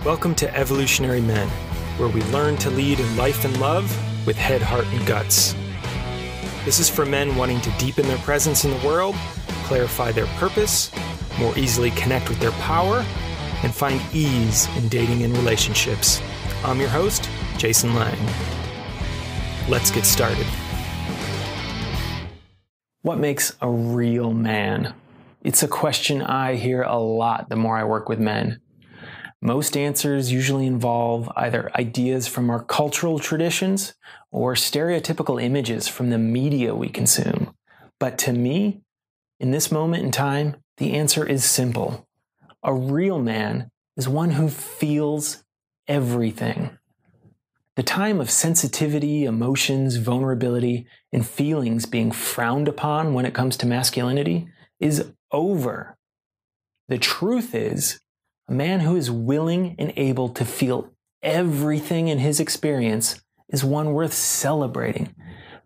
Welcome to Evolutionary Men, where we learn to lead in life and love with head, heart, and guts. This is for men wanting to deepen their presence in the world, clarify their purpose, more easily connect with their power, and find ease in dating and relationships. I'm your host, Jason Lang. Let's get started. What makes a real man? It's a question I hear a lot the more I work with men. Most answers usually involve either ideas from our cultural traditions or stereotypical images from the media we consume. But to me, in this moment in time, the answer is simple. A real man is one who feels everything. The time of sensitivity, emotions, vulnerability, and feelings being frowned upon when it comes to masculinity is over. The truth is, a man who is willing and able to feel everything in his experience is one worth celebrating.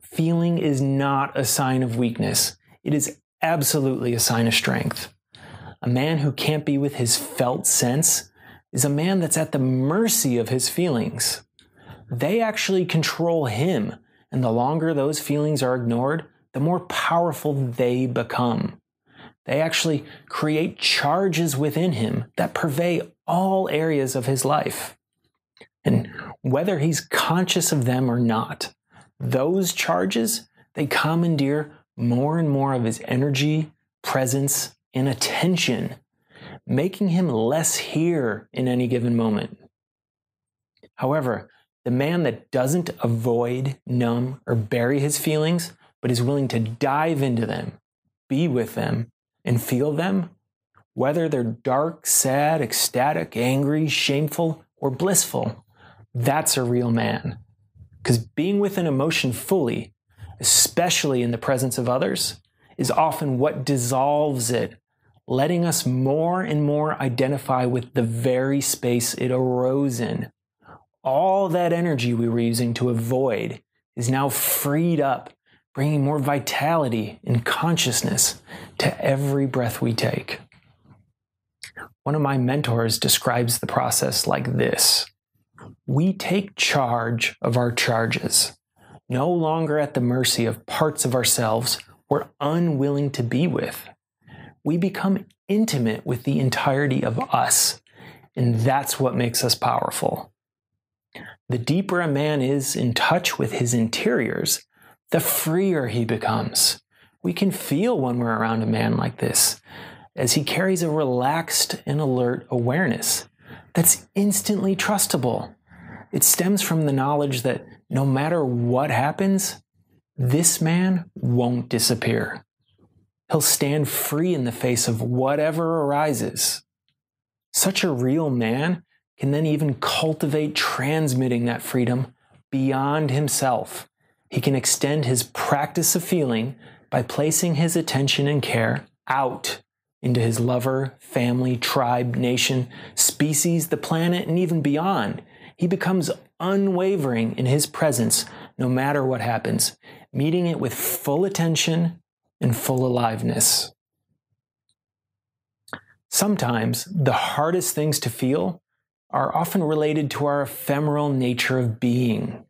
Feeling is not a sign of weakness. It is absolutely a sign of strength. A man who can't be with his felt sense is a man that's at the mercy of his feelings. They actually control him, and the longer those feelings are ignored, the more powerful they become. They actually create charges within him that pervade all areas of his life. And whether he's conscious of them or not, those charges, they commandeer more and more of his energy, presence, and attention, making him less here in any given moment. However, the man that doesn't avoid, numb, or bury his feelings, but is willing to dive into them, be with them, and feel them, whether they're dark, sad, ecstatic, angry, shameful, or blissful, that's a real man. Because being with an emotion fully, especially in the presence of others, is often what dissolves it, letting us more and more identify with the very space it arose in. All that energy we were using to avoid is now freed up, bringing more vitality and consciousness to every breath we take. One of my mentors describes the process like this. We take charge of our charges, no longer at the mercy of parts of ourselves we're unwilling to be with. We become intimate with the entirety of us, and that's what makes us powerful. The deeper a man is in touch with his interiors, the freer he becomes. We can feel when we're around a man like this, as he carries a relaxed and alert awareness that's instantly trustable. It stems from the knowledge that no matter what happens, this man won't disappear. He'll stand free in the face of whatever arises. Such a real man can then even cultivate transmitting that freedom beyond himself. He can extend his practice of feeling by placing his attention and care out into his lover, family, tribe, nation, species, the planet, and even beyond. He becomes unwavering in his presence no matter what happens, meeting it with full attention and full aliveness. Sometimes the hardest things to feel are often related to our ephemeral nature of being.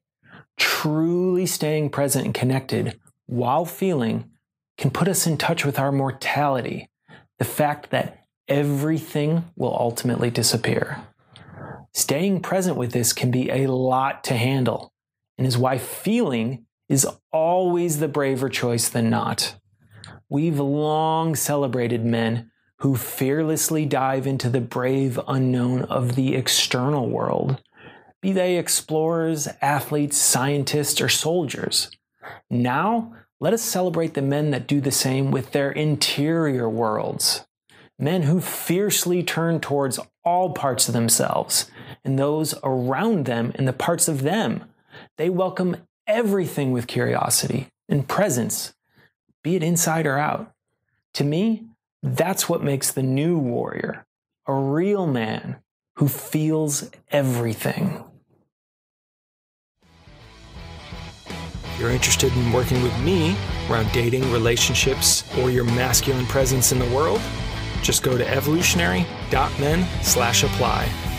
Truly staying present and connected while feeling can put us in touch with our mortality, the fact that everything will ultimately disappear. Staying present with this can be a lot to handle, and is why feeling is always the braver choice than not. We've long celebrated men who fearlessly dive into the brave unknown of the external world, be they explorers, athletes, scientists, or soldiers. Now, let us celebrate the men that do the same with their interior worlds. Men who fiercely turn towards all parts of themselves and those around them and the parts of them. They welcome everything with curiosity and presence, be it inside or out. To me, that's what makes the new warrior, a real man who feels everything. If you're interested in working with me around dating, relationships, or your masculine presence in the world, just go to evolutionary.men/apply.